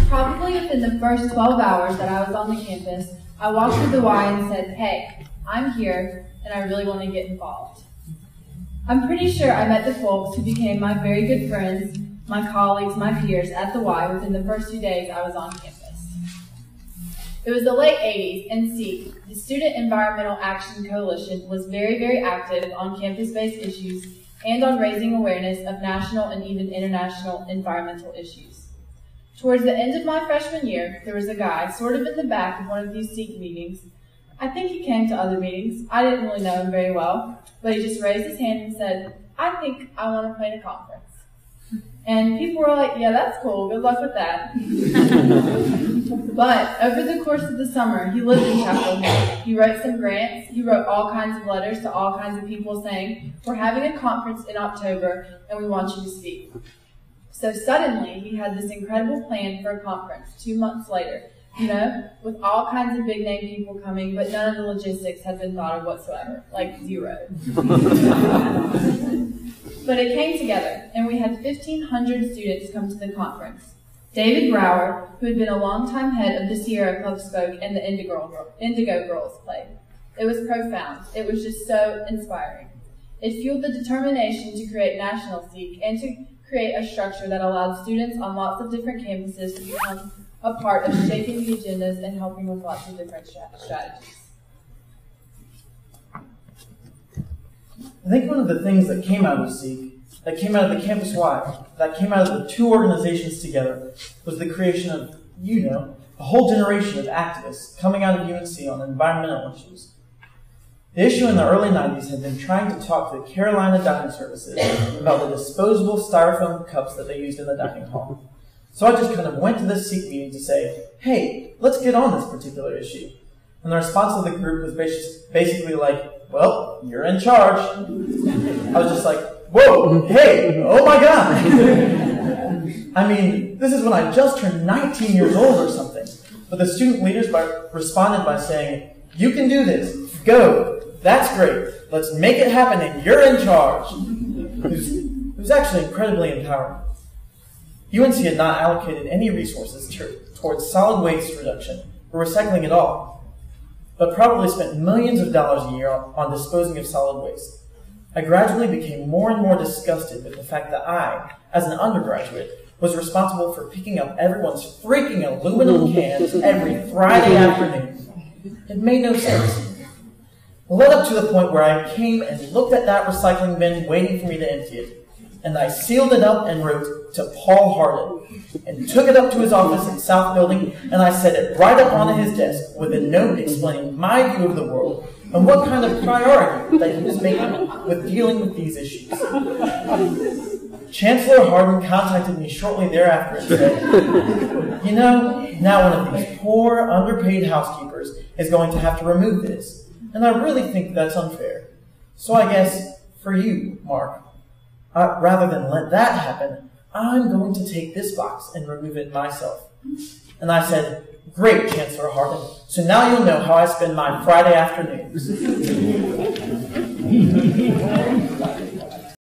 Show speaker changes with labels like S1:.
S1: Probably within the first 12 hours that I was on the campus, I walked through the Y and said, "Hey, I'm here, and I really want to get involved." I'm pretty sure I met the folks who became my very good friends, my colleagues, my peers at the Y within the first 2 days I was on campus. It was the late 80s, and SEAC, the Student Environmental Action Coalition, was very, very active on campus-based issues and on raising awareness of national and even international environmental issues. Towards the end of my freshman year, there was a guy sort of in the back of one of these SEAC meetings. I think he came to other meetings. I didn't really know him very well, but he just raised his hand and said, "I think I want to plan a conference." And people were like, "Yeah, that's cool. Good luck with that." But over the course of the summer, he lived in Chapel Hill. He wrote some grants. He wrote all kinds of letters to all kinds of people saying, "We're having a conference in October, and we want you to speak." So suddenly, he had this incredible plan for a conference 2 months later, with all kinds of big-name people coming, but none of the logistics had been thought of whatsoever, like zero. But it came together, and we had 1,500 students come to the conference. David Brower, who had been a longtime head of the Sierra Club, spoke, and the Indigo Girls played. It was profound. It was just so inspiring. It fueled the determination to create National SEAC and to create a structure that allowed students on lots of different campuses to become a part of shaping the agendas and helping with lots of different strategies.
S2: I think one of the things that came out of SEAC, that came out of the Campus Y, that came out of the two organizations together, was the creation of, a whole generation of activists coming out of UNC on environmental issues. The issue in the early 90s had been trying to talk to the Carolina dining services about the disposable styrofoam cups that they used in the dining hall. So I just kind of went to this SEAC meeting to say, "Hey, let's get on this particular issue." And the response of the group was basically like, "Well, you're in charge." I was just like, "Whoa, hey, oh my God." I mean, this is when I just turned 19 years old or something. But the student leaders responded by saying, "You can do this. Go. That's great. Let's make it happen and you're in charge." It was actually incredibly empowering. UNC had not allocated any resources towards solid waste reduction or recycling at all, but probably spent millions of dollars a year on disposing of solid waste. I gradually became more and more disgusted with the fact that I, as an undergraduate, was responsible for picking up everyone's freaking aluminum cans every Friday afternoon. It made no sense. It led up to the point where I came and looked at that recycling bin waiting for me to empty it, and I sealed it up and wrote to Paul Hardin, and took it up to his office in South Building, and I set it right up onto his desk with a note explaining my view of the world and what kind of priority that he was making with dealing with these issues. Chancellor Hardin contacted me shortly thereafter and said, now one of these poor, underpaid housekeepers is going to have to remove this, and I really think that's unfair. So I guess, for you, Mark, rather than let that happen, I'm going to take this box and remove it myself. And I said, "Great, Chancellor Hardin. So now you'll know how I spend my Friday afternoons."